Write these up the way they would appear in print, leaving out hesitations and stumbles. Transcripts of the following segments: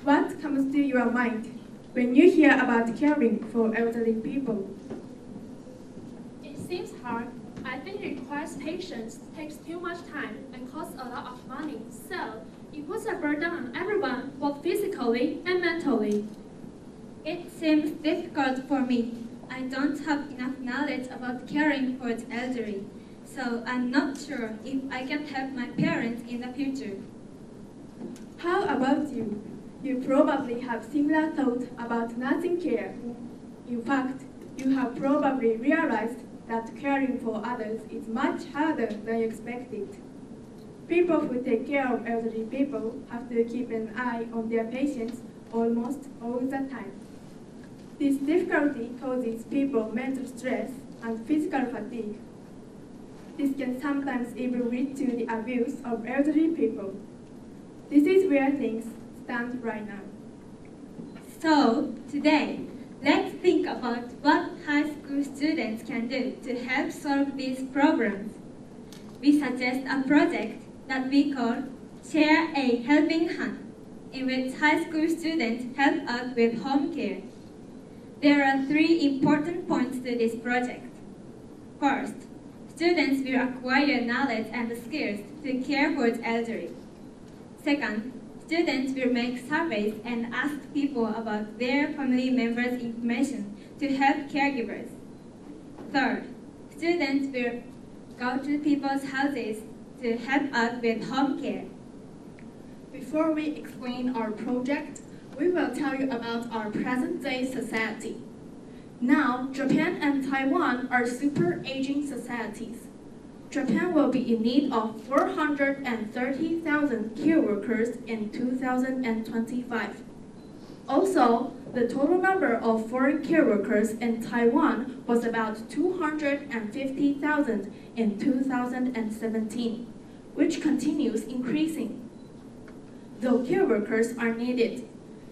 What comes to your mind when you hear about caring for elderly people? It seems hard. I think it requires patience, takes too much time, and costs a lot of money. So, it puts a burden on everyone, both physically and mentally. It seems difficult for me. I don't have enough knowledge about caring for the elderly, so I'm not sure if I can help my parents in the future. How about you? You probably have similar thoughts about nursing care. In fact, you have probably realized that caring for others is much harder than expected. People who take care of elderly people have to keep an eye on their patients almost all the time. This difficulty causes people mental stress and physical fatigue. This can sometimes even lead to the abuse of elderly people. This is where things stand right now. So, today, let's think about what high school students can do to help solve these problems. We suggest a project that we call Share a Helping Hand, in which high school students help out with home care. There are 3 important points to this project. First, students will acquire knowledge and skills to care for the elderly. Second, students will make surveys and ask people about their family members' information to help caregivers. Third, students will go to people's houses to help out with home care. Before we explain our project, we will tell you about our present-day society. Now, Japan and Taiwan are super aging societies. Japan will be in need of 430,000 care workers in 2025. Also, the total number of foreign care workers in Taiwan was about 250,000 in 2017, which continues increasing. Though care workers are needed,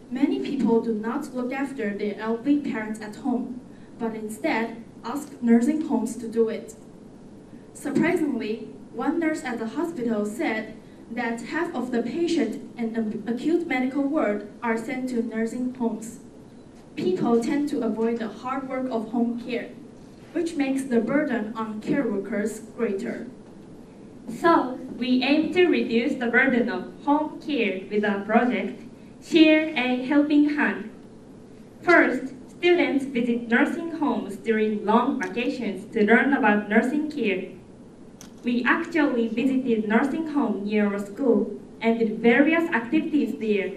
many people do not look after their elderly parents at home, but instead ask nursing homes to do it. Surprisingly, one nurse at the hospital said that half of the patients in an acute medical ward are sent to nursing homes. People tend to avoid the hard work of home care, which makes the burden on care workers greater. So, we aim to reduce the burden of home care with our project, Share a Helping Hand. First, students visit nursing homes during long vacations to learn about nursing care. We actually visited nursing home near our school and did various activities there.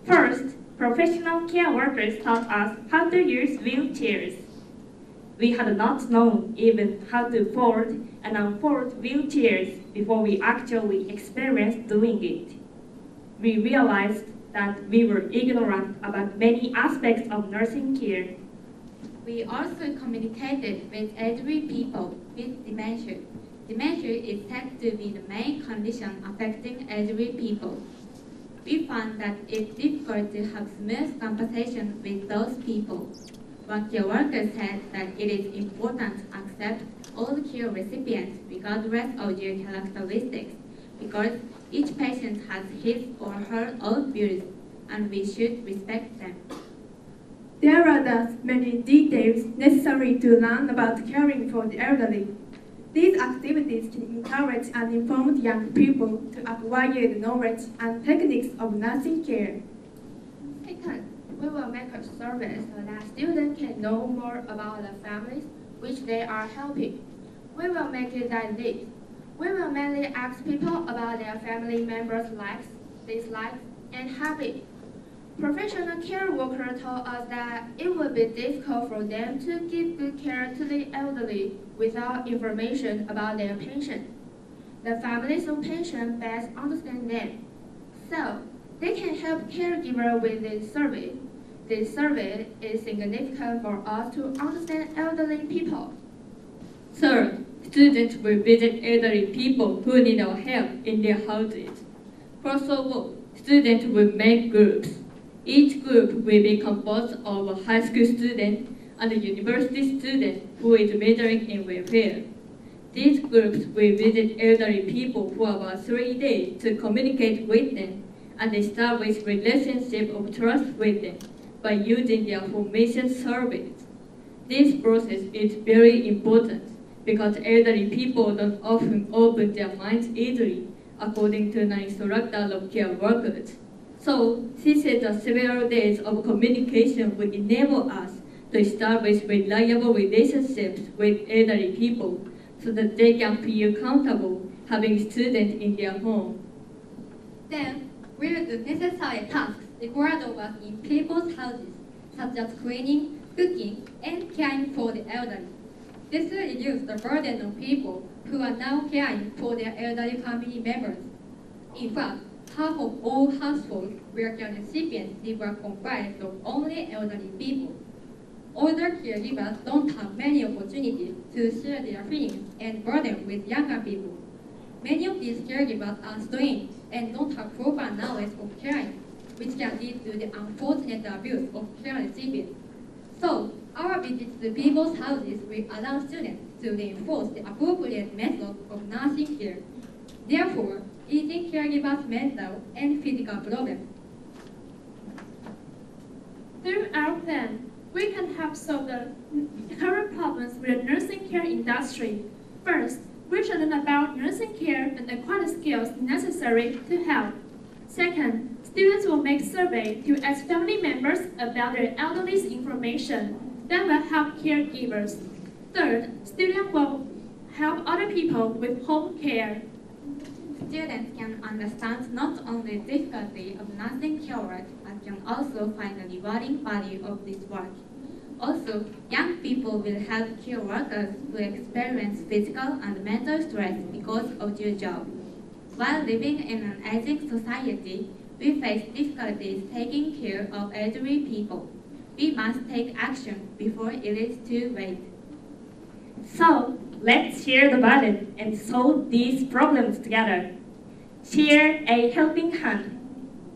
First, professional care workers taught us how to use wheelchairs. We had not known even how to fold and unfold wheelchairs before we actually experienced doing it. We realized that we were ignorant about many aspects of nursing care. We also communicated with elderly people with dementia. Dementia is said to be the main condition affecting elderly people. We found that it's difficult to have smooth conversation with those people. One care worker said that it is important to accept all care recipients regardless of their characteristics, because each patient has his or her own views, and we should respect them. There are thus many details necessary to learn about caring for the elderly. These activities can encourage uninformed young people to acquire the knowledge and techniques of nursing care. Second, we will make a survey so that students can know more about the families which they are helping. We will make it like this. We will mainly ask people about their family members' likes, dislikes, and habits. Professional care workers told us that it would be difficult for them to give good care to the elderly without information about their patient. The families of patients best understand them, so they can help caregivers with this survey. This survey is significant for us to understand elderly people. Third, students will visit elderly people who need our help in their houses. First of all, students will make groups. Each group will be composed of a high school student and a university student who is majoring in welfare. These groups will visit elderly people for about 3 days to communicate with them and establish relationship of trust with them by using their formation service. This process is very important because elderly people don't often open their minds easily, according to an instructor of care workers. So, she said that several days of communication will enable us to establish reliable relationships with elderly people so that they can feel comfortable having students in their home. Then, we will do necessary tasks required of us in people's houses, such as cleaning, cooking, and caring for the elderly. This will reduce the burden on people who are now caring for their elderly family members. In fact, half of all households where care recipients live are comprised of only elderly people. Older caregivers don't have many opportunities to share their feelings and burden with younger people. Many of these caregivers are strained and don't have proper knowledge of caring, which can lead to the unfortunate abuse of care recipients. So, our visits to people's houses will allow students to reinforce the appropriate methods of nursing care, therefore easing caregivers' mental and physical problems. Through our plan, we can help solve the current problems with the nursing care industry. First, we should learn about nursing care and acquire the skills necessary to help. Second, students will make surveys to ask family members about their elderly's information that will help caregivers. Third, students will help other people with home care. Students can understand not only the difficulty of nursing care work, but can also find the rewarding value of this work. Also, young people will help care workers who experience physical and mental stress because of their job. While living in an aging society, we face difficulties taking care of elderly people. We must take action before it is too late. So, let's share the burden and solve these problems together. Share a helping hand.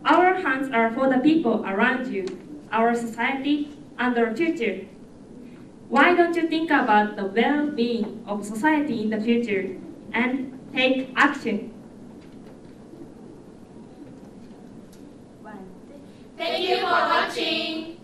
Our hands are for the people around you, our society, and our future. Why don't you think about the well-being of society in the future and take action? Thank you for watching.